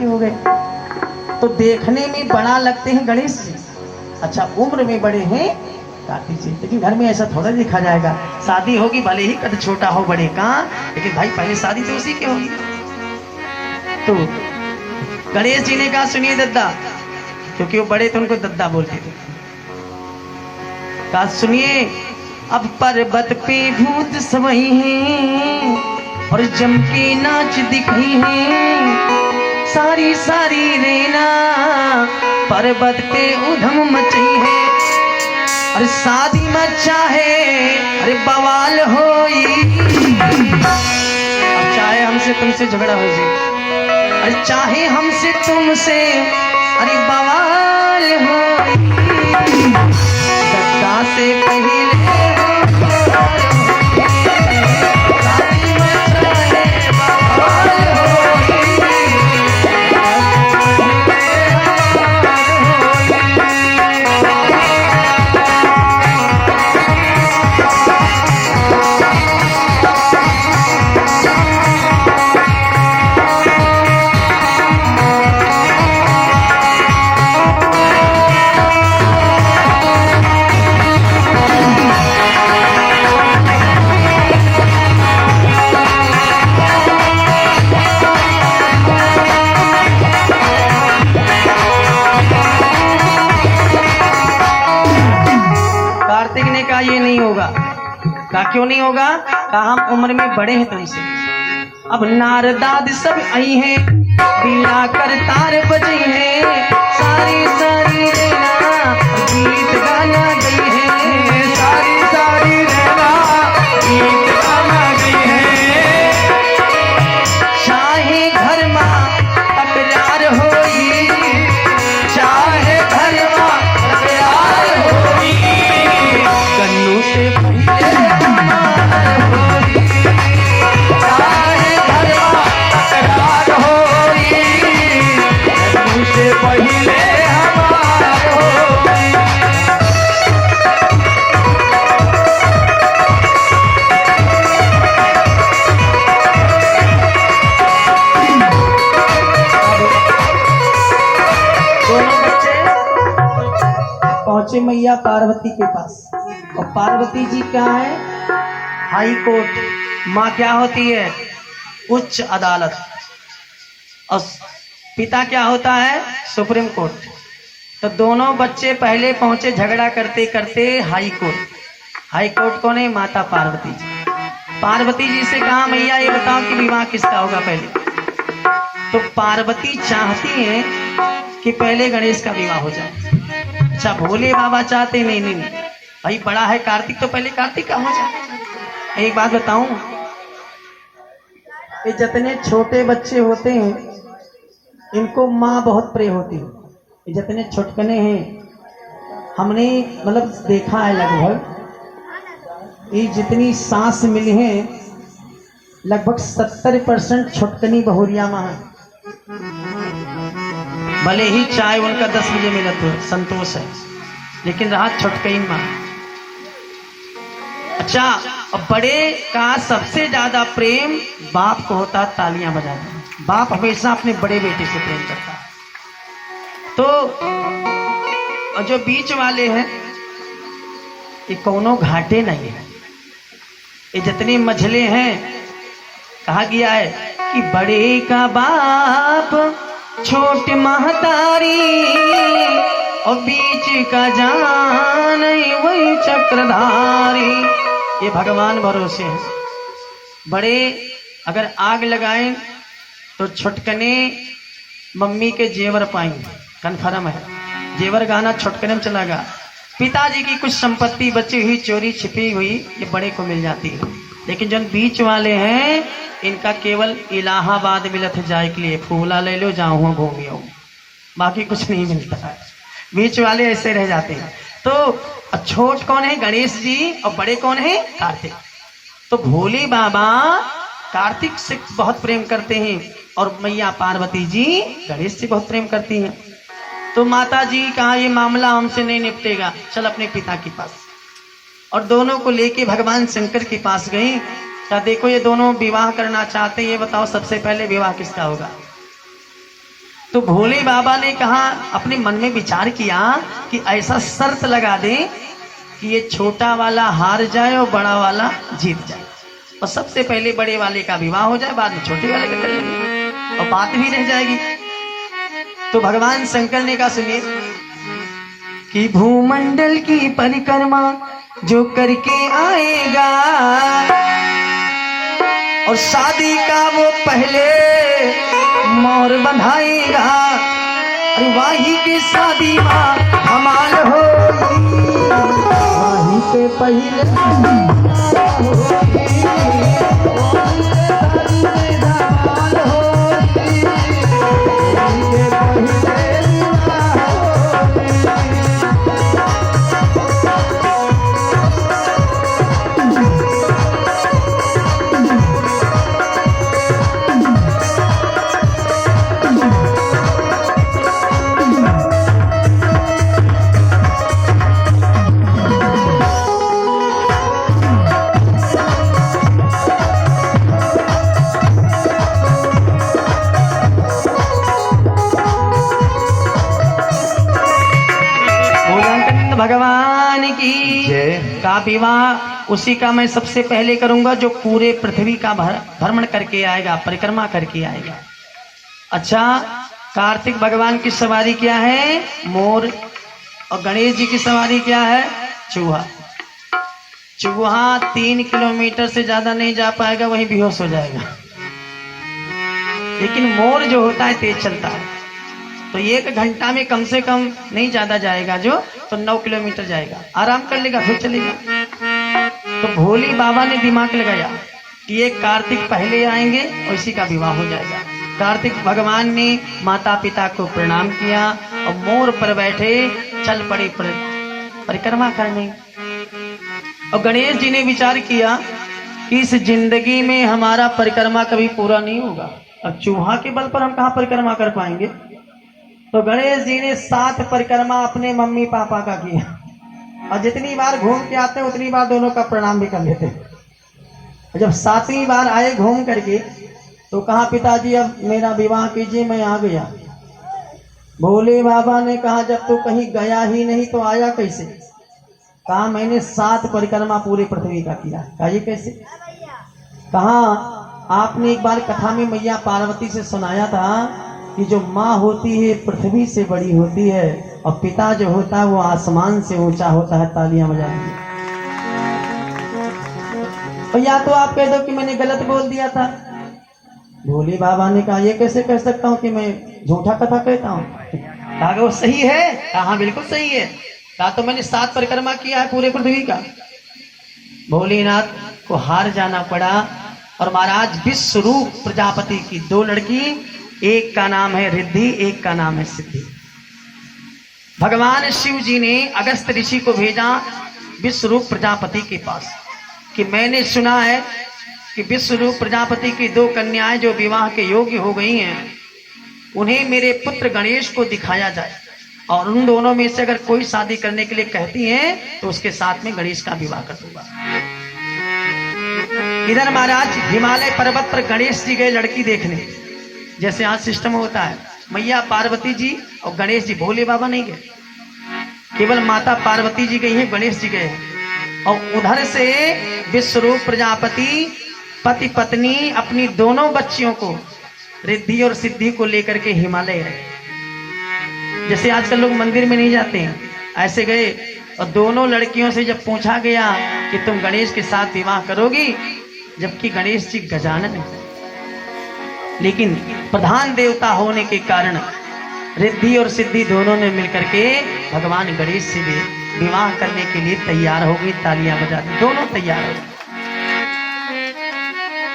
के हो गए। तो देखने में बड़ा लगते हैं गणेश जी, अच्छा उम्र में बड़े हैं कार्तिक जी, लेकिन घर में ऐसा थोड़ा देखा जाएगा। शादी होगी भले ही कद छोटा हो बड़े का, लेकिन भाई पहले शादी तो उसी की होगी। तो गणेश जी ने कहा सुनिए दद्दा, क्योंकि वो बड़े थे उनको दद्दा बोलते थे। कहा सुनिए, अब पर्वत पे भूत सवई हैं और जम के नाच दिखी हैं, सारी सारी रेना पर्वत पे उधम मची है, अरे शादी मचा है, अरे बवाल होई। अब चाहे हमसे तुमसे झगड़ा हो जाए, अरे चाहे हमसे तुमसे अरे बवाल होई, दत्ता से पहले ये नहीं होगा। कहा क्यों नहीं होगा? कहा हम उम्र में बड़े हैं तुमसे। अब नारदाद सब आई हैं, बीड़ा कर तार बजी है, सारी सारी रेना गीत गाना गई है, सारी सारी रेना गीत गाना गई है, चाहे घर माँ तकरार होई, चाहे घर माँ तकरार होई, कन्नू से पहले हमार होई, चाहे घर माँ तकरार होई, कन्नू से पहले हमार होई। दोनों बच्चे पहुंचे मैया पार्वती के पास, और पार्वती जी क्या है? High court. माँ क्या होती है? उच्च अदालत। और पिता क्या होता है? Supreme court. तो दोनों बच्चे पहले पहुंचे झगड़ा करते करते हाई कोर्ट। हाई कोर्ट कौन है? माता पार्वती जी। पार्वती जी से कहा मैया ये बताओ कि विवाह किसका होगा पहले? तो पार्वती चाहती है कि पहले गणेश का विवाह हो जाए। अच्छा भोले बाबा चाहते नहीं, नहीं भाई बड़ा है कार्तिक, तो पहले कार्तिक का हो जाए। एक बात बताऊं, ये जितने छोटे बच्चे होते हैं इनको माँ बहुत प्रिय होती है। ये जितने छुटकने हैं हमने मतलब देखा है, लगभग ये जितनी सांस मिली है लगभग 70% छुटकनी बहुरिया माँ है। भले ही चाय उनका 10 बजे मिला तो संतोष है, लेकिन रहा छुटकई माँ। अच्छा, अब बड़े का सबसे ज्यादा प्रेम बाप को होता है तालियां बजाना। बाप हमेशा अपने बड़े बेटे से प्रेम करता है। तो और जो बीच वाले हैं ये कोनो घाटे नहीं है, ये जितने मझले हैं कहा गया है कि बड़े का बाप छोट महतारी और बीच का जान वही चक्रधारी। ये भगवान भरोसे हैं। बड़े अगर आग लगाएं तो छुटकने मम्मी के जेवर पाएंगे, कन्फर्म है। जेवर गाना छुटकने में चलागा। पिताजी की कुछ संपत्ति बची हुई चोरी छिपी हुई ये बड़े को मिल जाती है, लेकिन जो बीच वाले हैं इनका केवल इलाहाबाद मिलत जाए के लिए फूला ले लो जाऊँ घूमियो, बाकी कुछ नहीं मिलता है। बीच वाले ऐसे रह जाते हैं। तो छोट कौन है? गणेश जी, और बड़े कौन है? कार्तिक। तो भोले बाबा कार्तिक से बहुत प्रेम करते हैं और मैया पार्वती जी गणेश से बहुत प्रेम करती हैं। तो माता जी कहा ये मामला हमसे नहीं निपटेगा, चल अपने पिता के पास। और दोनों को लेके भगवान शंकर के पास गई। क्या देखो ये दोनों विवाह करना चाहते हैं, ये बताओ सबसे पहले विवाह किसका होगा? तो भोले बाबा ने कहा, अपने मन में विचार किया कि ऐसा शर्त लगा दें कि ये छोटा वाला हार जाए और बड़ा वाला जीत जाए, और सबसे पहले बड़े वाले का विवाह हो जाए, बाद में छोटे वाले का कर लेंगे और बात भी रह जाएगी। तो भगवान शंकर ने कहा, सुनिए कि भूमंडल की परिक्रमा जो करके आएगा और शादी का वो पहले मोर बंधाएगा, अरे वाही की शादी माँ हमार हो, वाही के पहले भगवान की का विवाह उसी का मैं सबसे पहले करूंगा जो पूरे पृथ्वी का भ्रमण करके आएगा, परिक्रमा करके आएगा। अच्छा, कार्तिक भगवान की सवारी क्या है? मोर। और गणेश जी की सवारी क्या है? चूहा। चूहा 3 किलोमीटर से ज्यादा नहीं जा पाएगा, वहीं बेहोश हो जाएगा। लेकिन मोर जो होता है तेज चलता है, तो 1 घंटा में कम से कम नहीं ज्यादा जाएगा, जो तो 9 किलोमीटर जाएगा, आराम कर लेगा, फिर चलेगा। तो भोले बाबा ने दिमाग लगाया कि ये कार्तिक पहले आएंगे और इसी का विवाह हो जाएगा। कार्तिक भगवान ने माता पिता को प्रणाम किया और मोर पर बैठे चल पड़े परिक्रमा करने। और गणेश जी ने विचार किया कि इस जिंदगी में हमारा परिक्रमा कभी पूरा नहीं होगा, अब चूहा के बल पर हम कहाँ परिक्रमा कर पाएंगे। तो गणेश जी ने 7 परिक्रमा अपने मम्मी पापा का किया, और जितनी बार घूम के आते उतनी बार दोनों का प्रणाम भी कर लेते। जब 7वीं बार आए घूम करके तो कहा, पिताजी अब मेरा विवाह कीजिए, मैं आ गया। भोले बाबा ने कहा, जब तू कहीं गया ही नहीं तो आया कैसे? कहा, मैंने 7 परिक्रमा पूरे पृथ्वी का किया। कहा, ये कैसे? कहा, आपने एक बार कथा में मैया पार्वती से सुनाया था कि जो माँ होती है पृथ्वी से बड़ी होती है और पिता जो होता है वो आसमान से ऊंचा होता है। तालियां बजाएंगे। और या तो आप कह दो कि मैंने गलत बोल दिया था। भोले बाबा ने कहा, ये कैसे कह सकता हूँ कि मैं झूठा कथा कहता हूँ? कहा, वो सही है? कहा, हाँ बिल्कुल सही है। कहा, तो मैंने 7 परिक्रमा किया है पूरे पृथ्वी का। भोलेनाथ को हार जाना पड़ा और महाराज विश्वरूप प्रजापति की 2 लड़की, एक का नाम है रिद्धि, एक का नाम है सिद्धि। भगवान शिव जी ने अगस्त ऋषि को भेजा विश्वरूप प्रजापति के पास कि मैंने सुना है कि विश्वरूप प्रजापति की 2 कन्याएं जो विवाह के योग्य हो गई हैं, उन्हें मेरे पुत्र गणेश को दिखाया जाए, और उन दोनों में से अगर कोई शादी करने के लिए कहती है तो उसके साथ में गणेश का विवाह कर दूंगा। इधर महाराज हिमालय पर्वत पर गणेश जी गए लड़की देखने, जैसे आज सिस्टम होता है। मैया पार्वती जी और गणेश जी, भोले बाबा नहीं गए, केवल माता पार्वती जी गई हैं, गणेश जी गए हैं। और उधर से विश्वरूप प्रजापति पति पत्नी अपनी दोनों बच्चियों को, रिद्धि और सिद्धि को लेकर के हिमालय गए। जैसे आजकल लोग मंदिर में नहीं जाते हैं, ऐसे गए। और दोनों लड़कियों से जब पूछा गया कि तुम गणेश के साथ विवाह करोगी, जबकि गणेश जी गजानन है, लेकिन प्रधान देवता होने के कारण रिद्धि और सिद्धि दोनों ने मिलकर के भगवान गणेश से भी विवाह करने के लिए तैयार हो गई। तालियां बजा दी, दोनों तैयार हो गए।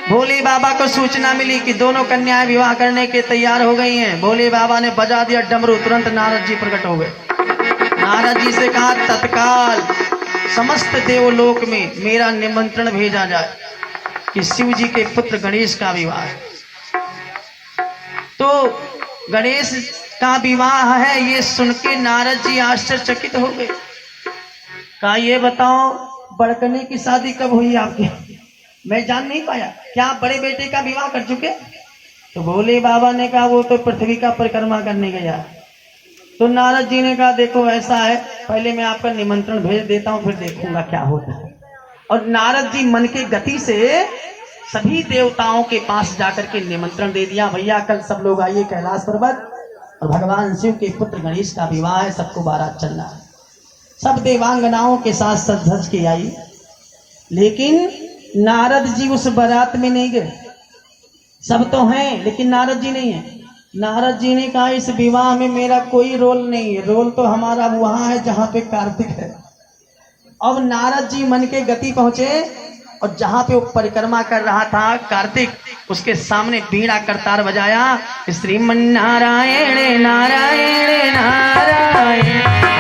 भोले बाबा को सूचना मिली कि दोनों कन्याएं विवाह करने के तैयार हो गई हैं। भोले बाबा ने बजा दिया डमरू, तुरंत नारद जी प्रकट हो गए। नारद जी से कहा, तत्काल समस्त देवलोक में मेरा निमंत्रण भेजा जाए कि शिव जी के पुत्र गणेश का विवाह है। तो गणेश का विवाह है, ये सुन के नारद जी आश्चर्यचकित हो गए। कहा, ये बताओ बड़कने की शादी कब हुई आपकी? मैं जान नहीं पाया, क्या आप बड़े बेटे का विवाह कर चुके? तो भोले बाबा ने कहा वो तो पृथ्वी का परिक्रमा करने गया। तो नारद जी ने कहा देखो ऐसा है, पहले मैं आपका निमंत्रण भेज देता हूं, फिर देखूंगा क्या होता है। और नारद जी मन के गति से सभी देवताओं के पास जाकर के निमंत्रण दे दिया, भैया कल सब लोग आइए कैलाश पर्वत, और भगवान शिव के पुत्र गणेश का विवाह है, सबको बारात चलना है। सब देवांगनाओं के साथ सज धज के आई, लेकिन नारद जी उस बारात में नहीं गए। सब तो हैं लेकिन नारद जी नहीं है। नारद जी ने कहा इस विवाह में मेरा कोई रोल नहीं है, रोल तो हमारा वहां है जहां पे कार्तिक है। अब नारद जी मन के गति पहुंचे और जहां पे वो परिक्रमा कर रहा था कार्तिक, उसके सामने बीड़ा करतार बजाया, श्रीमन नारायण नारायण नारायण